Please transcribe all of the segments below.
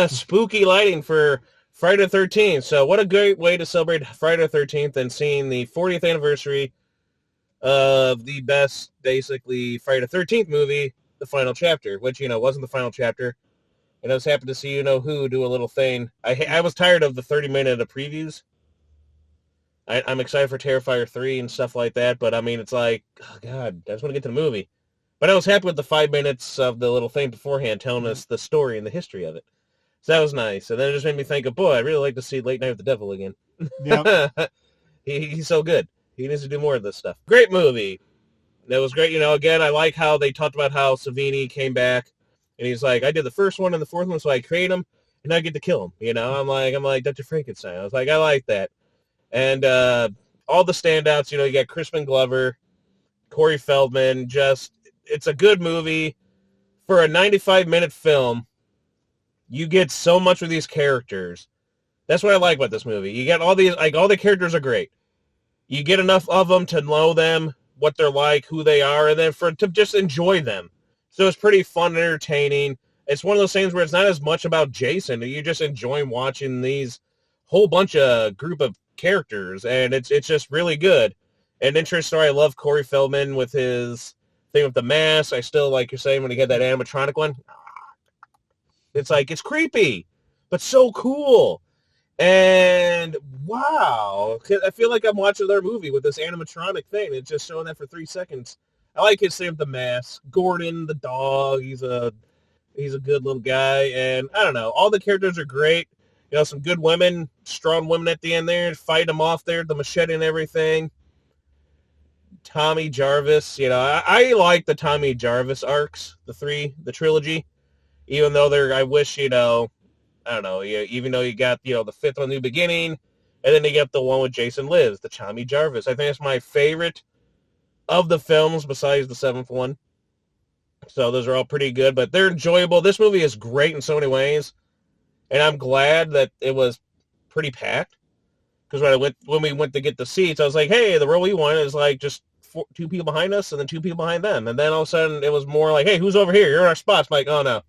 spooky lighting for Friday the 13th. So what a great way to celebrate Friday the 13th than seeing the 40th anniversary of the best, basically, Friday the 13th movie, the final chapter, which, wasn't the final chapter. And I was happy to see who do a little thing. I was tired of the 30-minute of previews. I'm excited for Terrifier 3 and stuff like that, but I mean, it's like, oh God, I just want to get to the movie. But I was happy with the 5 minutes of the little thing beforehand telling us the story and the history of it. So that was nice. And then it just made me think of, boy, I'd really like to see Late Night with the Devil again. Yep. He's so good. He needs to do more of this stuff. Great movie. That was great. Again, I like how they talked about how Savini came back. And he's like, I did the first one and the fourth one, so I create him, and I get to kill him. I'm like Dr. Frankenstein. I was like, I like that. And all the standouts, you got Crispin Glover, Corey Feldman. It's a good movie. For a 95-minute film, you get so much with these characters. That's what I like about this movie. You get all these, all the characters are great. You get enough of them to know them, what they're like, who they are, and then to just enjoy them. So it's pretty fun and entertaining. It's one of those things where it's not as much about Jason. You just enjoy watching these whole bunch of group of characters, and it's just really good. And interesting story, I love Corey Feldman with his thing with the mask. I still, like you're saying, when he had that animatronic one, it's like, it's creepy, but so cool. And wow, I feel like I'm watching their movie with this animatronic thing. It's just showing that for 3 seconds. I like his thing with the mask. Gordon, the dog, he's a good little guy. And I don't know, all the characters are great. Some good women, strong women at the end there, fight them off there, the machete and everything. Tommy Jarvis, I like the Tommy Jarvis arcs, the trilogy, even though I wish, I don't know, even though you got, the fifth one, New Beginning, and then you get the one with Jason Lives, the Tommy Jarvis. I think it's my favorite of the films besides the seventh one. So those are all pretty good, but they're enjoyable. This movie is great in so many ways, and I'm glad that it was pretty packed. Because when we went to get the seats, I was like, hey, the row we want is like just two people behind us and then two people behind them. And then all of a sudden it was more like, hey, who's over here? You're in our spots. I'm like, oh no,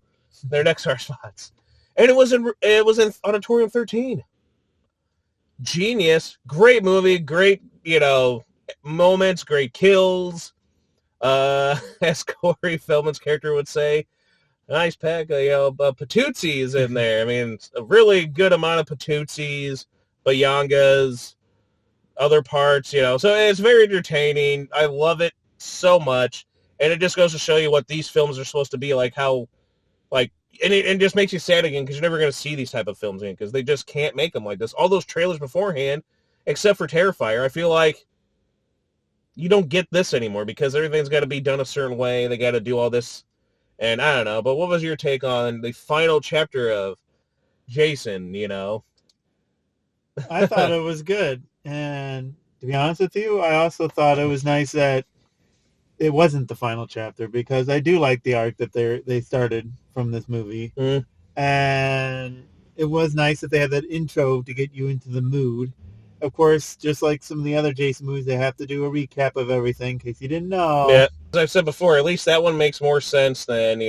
they're next to our spots. And it was in Auditorium 13. Genius. Great movie. Great, moments. Great kills. As Corey Feldman's character would say, nice pack of, patootsies in there. I mean, a really good amount of patootsies, bayangas, other parts, so it's very entertaining. I love it so much. And it just goes to show you what these films are supposed to be like, how, like, and it just makes you sad again because you're never going to see these type of films again because they just can't make them like this. All those trailers beforehand, except for Terrifier, I feel like you don't get this anymore because everything's got to be done a certain way. They got to do all this, and I don't know. But what was your take on the final chapter of Jason, I thought it was good. And to be honest with you, I also thought it was nice that it wasn't the final chapter because I do like the arc that they started from this movie. Mm. And it was nice that they had that intro to get you into the mood. Of course, just like some of the other Jason movies, they have to do a recap of everything in case you didn't know. Yeah, as I've said before, at least that one makes more sense than,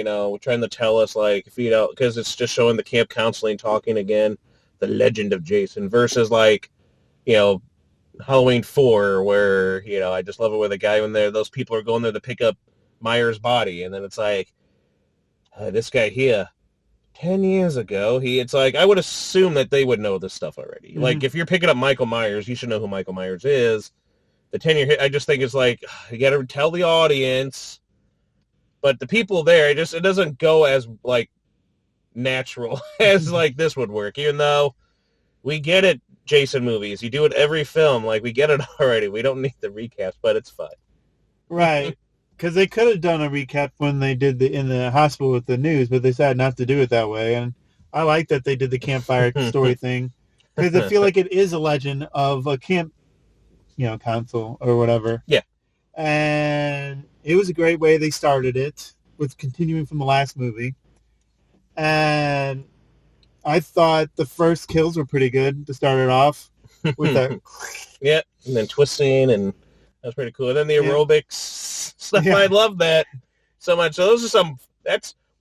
trying to tell us, like, if because it's just showing the camp counseling talking again, the legend of Jason, versus, like, Halloween 4, where, I just love it where the guy in there, those people are going there to pick up Myers' body, and then it's like, this guy here, 10 years ago, it's like, I would assume that they would know this stuff already. Mm-hmm. Like, if you're picking up Michael Myers, you should know who Michael Myers is. The 10-year hit, I just think it's like, you got to tell the audience, but the people there, it doesn't go as, like, natural as, like, this would work, even though we get it, Jason movies. You do it every film. Like, we get it already. We don't need the recaps, but it's fun. Right. Because they could have done a recap when they did in the hospital with the news, but they decided not to do it that way. And I like that they did the campfire story thing because I feel like it is a legend of a camp, council or whatever. Yeah. And it was a great way they started it with continuing from the last movie. And I thought the first kills were pretty good to start it off with that. Yeah, and then twisting, and that was pretty cool. And then the aerobics stuff, I love that so much. So those are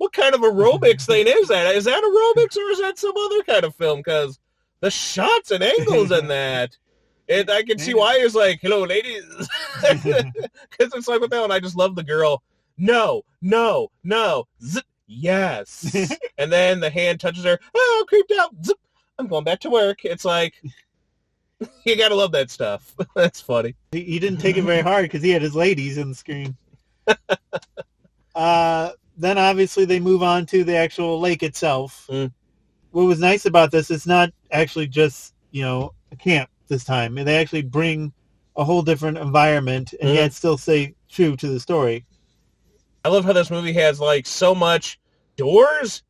what kind of aerobics thing is that? Is that aerobics or is that some other kind of film? Because the shots and angles in that, I can see why it's like, hello, ladies. Because it's like with that one, I just love the girl. No, no, no. Zip, yes. And then the hand touches her. Oh, I'm creeped out. Zip, I'm going back to work. It's like, you got to love that stuff. That's funny. He didn't take it very hard because he had his ladies in the screen. Then obviously they move on to the actual lake itself. What was nice about this, it's not actually just, a camp this time. And they actually bring a whole different environment and yet still stay true to the story. I love how this movie has like so much doors.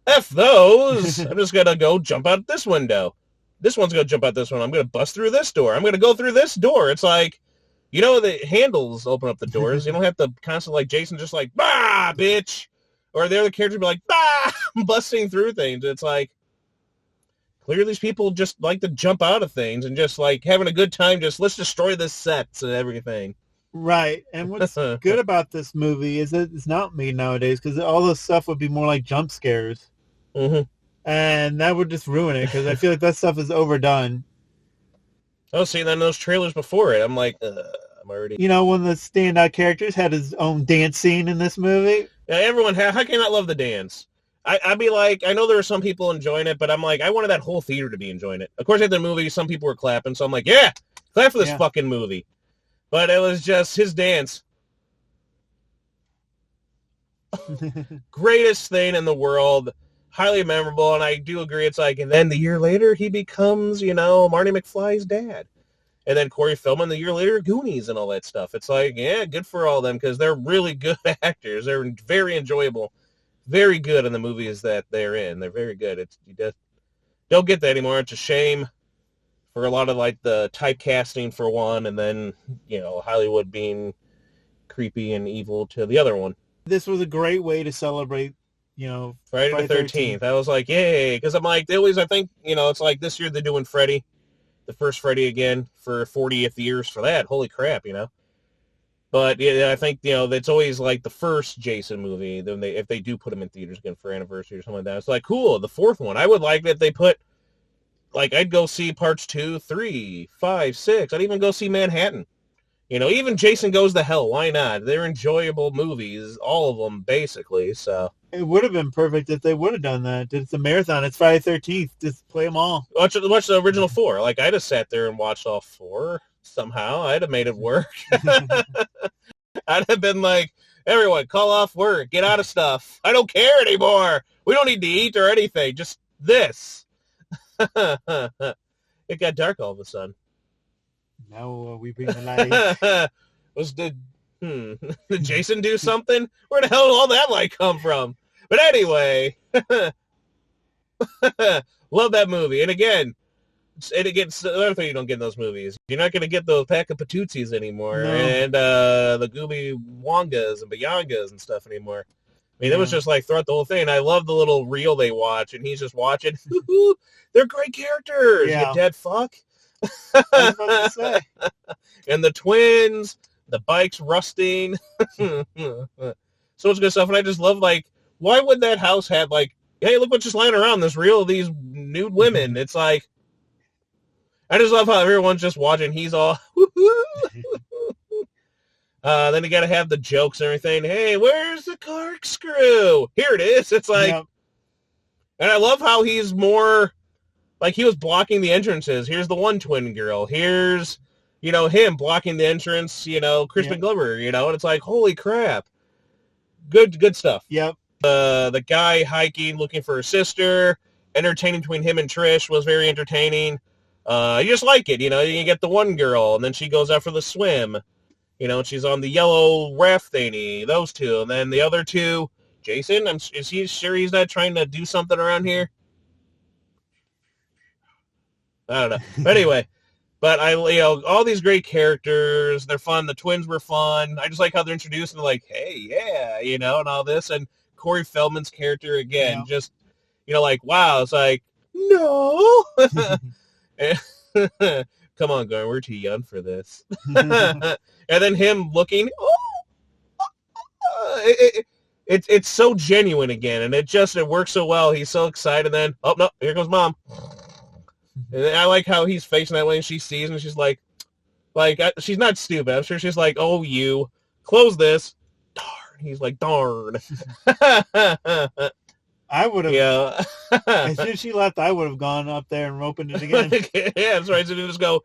F those. I'm just going to go jump out this window. This one's going to jump out this one. I'm going to bust through this door. I'm going to go through this door. It's like, the handles open up the doors. You don't have to constantly, like, Jason just like, bah, bitch. Or the other characters be like, bah, busting through things. It's like, clearly these people just like to jump out of things and just, like, having a good time. Just, let's destroy this sets and everything. Right. And what's good about this movie is that it's not made nowadays because all this stuff would be more like jump scares. And that would just ruin it because I feel like that stuff is overdone. Oh, see, then those trailers before it, I'm like, I'm already... one of the standout characters had his own dance scene in this movie. Yeah, everyone, how can you not love the dance? I'd be like, I know there were some people enjoying it, but I'm like, I wanted that whole theater to be enjoying it. Of course, at the movie, some people were clapping, so I'm like, yeah, clap for this fucking movie. But it was just his dance. Greatest thing in the world. Highly memorable, and I do agree. It's like, and then the year later, he becomes, Marty McFly's dad. And then Corey Feldman, the year later, Goonies and all that stuff. It's like, yeah, good for all of them, because they're really good actors. They're very enjoyable, very good in the movies that they're in. They're very good. You just don't get that anymore. It's a shame for a lot of, like, the typecasting for one, and then, Hollywood being creepy and evil to the other one. This was a great way to celebrate Friday the 13th. I was like, yay, because I'm like, they always, I think, it's like this year they're doing Freddy, the first Freddy again for 40th years for that. Holy crap, But yeah, I think, that's always like the first Jason movie. Then if they do put them in theaters again for anniversary or something like that, it's like, cool, the fourth one. I would like that they put, like, I'd go see parts 2, 3, 5, 6. I'd even go see Manhattan. Even Jason Goes to Hell. Why not? They're enjoyable movies, all of them, basically. So it would have been perfect if they would have done that. It's a marathon. It's Friday 13th. Just play them all. Watch the original 4. Like, I'd have sat there and watched all 4 somehow. I'd have made it work. I'd have been like, everyone, call off work. Get out of stuff. I don't care anymore. We don't need to eat or anything. Just this. It got dark all of a sudden. Now we bring the light. Did Jason do something? Where the hell did all that light come from? But anyway, love that movie. And again, another thing you don't get in those movies. You're not going to get those pack of Patootsis anymore, and the Gooby Wongas and Bayangas and stuff anymore. I mean, it was just like throughout the whole thing. I love the little reel they watch, and he's just watching. They're great characters. You dead fuck. I was about to say. And the twins, the bikes rusting. So much good stuff. And I just love, like, why would that house have, like, hey, look what's just lying around, this reel of these nude women. It's like, I just love how everyone's just watching. He's all, then you got to have the jokes and everything. Hey, where's the corkscrew? Here it is. It's like, and I love how he's more, like, he was blocking the entrances. Here's the one twin girl. Here's, him blocking the entrance, Crispin Glover, and it's like, holy crap. Good stuff. Yep. The guy hiking, looking for her sister, entertaining between him and Trish was very entertaining. You just like it, you get the one girl, and then she goes out for the swim, and she's on the yellow raft thingy, those two, and then the other two, Jason, is he sure he's not trying to do something around here? I don't know. But anyway, but all these great characters, they're fun. The twins were fun. I just like how they're introduced and like, hey, yeah, and all this. And Corey Feldman's character, again, just, like, wow. It's like, no. Come on, Garn, we're too young for this. And then him looking, it's so genuine again, and it works so well. He's so excited. Then, oh no, here comes mom. And I like how he's facing that way, and she sees, and she's like, she's not stupid. I'm sure she's like, oh, you close this. Darn. He's like, darn. I would have. Yeah. As soon as she left, I would have gone up there and opened it again. Yeah, that's right. So you just go.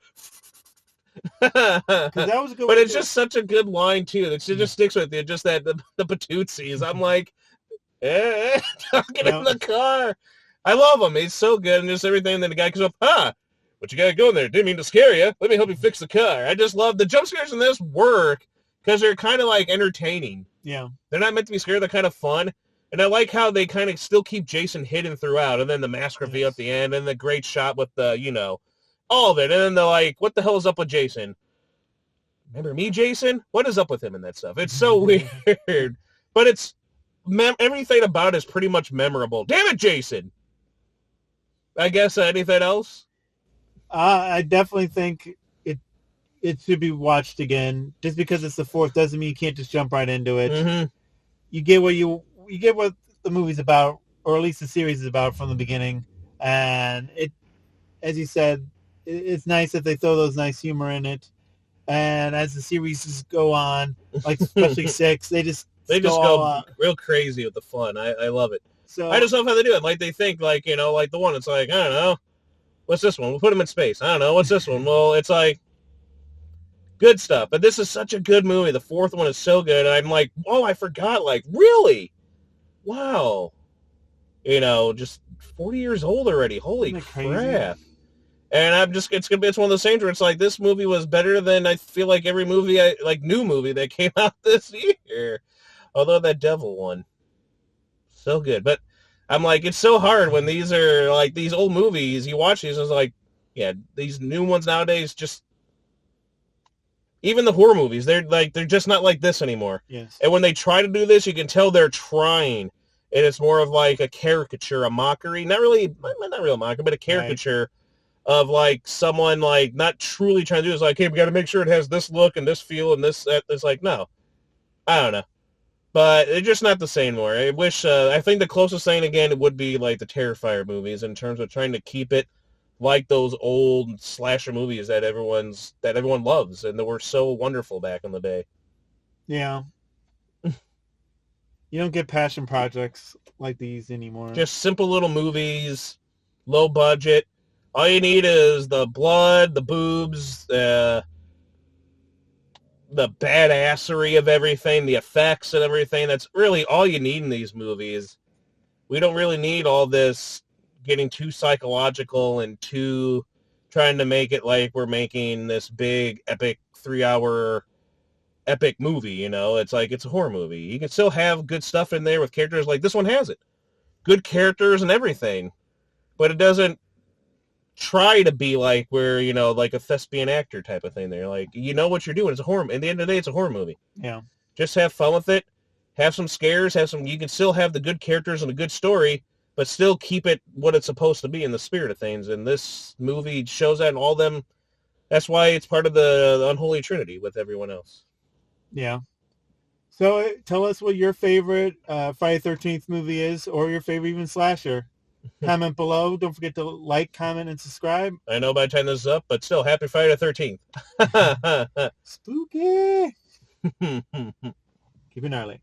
Because that was a good. But it's just such a good line too. It just sticks with you. Just that the patootsies. I'm like, talking in the car. I love him. He's so good, and just everything. And then the guy comes up, what you got to go in there? Didn't mean to scare you. Let me help you fix the car. I just love the jump scares in this work because they're kind of like entertaining. Yeah. They're not meant to be scary. They're kind of fun. And I like how they kind of still keep Jason hidden throughout. And then the mask reveal at the end and the great shot with the, all of it. And then they're like, what the hell is up with Jason? Remember me, Jason? What is up with him and that stuff? It's so weird. But it's everything about it is pretty much memorable. Damn it, Jason. I guess anything else? I definitely think it should be watched again. Just because it's the fourth doesn't mean you can't just jump right into it. Mm-hmm. You get what the movie's about, or at least the series is about from the beginning. And it, as you said, it's nice that they throw those nice humor in it. And as the series go on, like especially 6, they just go real crazy with the fun. I love it. So I just love how they do it. Like they think like the one. It's like, I don't know, what's this one? We'll put him in space. I don't know, what's this one? Well, it's like good stuff. But this is such a good movie. The fourth one is so good. And I'm like, oh, I forgot. Like really, wow. Just 40 years old already. Holy crap. And it's one of those things where it's like this movie was better than I feel like every movie new movie that came out this year. Although that Devil one, so good. But I'm like, it's so hard when these are like these old movies. You watch these, and it's like, yeah, these new ones nowadays just. Even the horror movies, they're just not like this anymore. Yes. And when they try to do this, you can tell they're trying. And it's more of like a caricature, a mockery. Not real mockery, but a caricature of like someone like not truly trying to do this. Like, hey, we got to make sure it has this look and this feel and this. It's like, no. I don't know. But it's just not the same more. I wish, I think the closest thing, again, it would be like the Terrifier movies in terms of trying to keep it like those old slasher movies that everyone loves and that were so wonderful back in the day. Yeah. You don't get passion projects like these anymore. Just simple little movies, low budget. All you need is the blood, the boobs, the badassery of everything, the effects and everything. That's really all you need in these movies. We don't really need all this getting too psychological and too trying to make it like we're making this big, epic 3-hour epic movie, It's like it's a horror movie. You can still have good stuff in there with characters like this one has it. Good characters and everything. But it doesn't try to be like we're, like a thespian actor type of thing. They're like, what you're doing. It's a horror. At the end of the day, it's a horror movie. Yeah. Just have fun with it. Have some scares. You can still have the good characters and a good story, but still keep it what it's supposed to be in the spirit of things. And this movie shows that in all them. That's why it's part of the unholy trinity with everyone else. Yeah. So tell us what your favorite Friday the 13th movie is, or your favorite even slasher. Comment below. Don't forget to like, comment, and subscribe. I know by the time this is up, but still, happy Friday the 13th. Spooky. Keep it gnarly.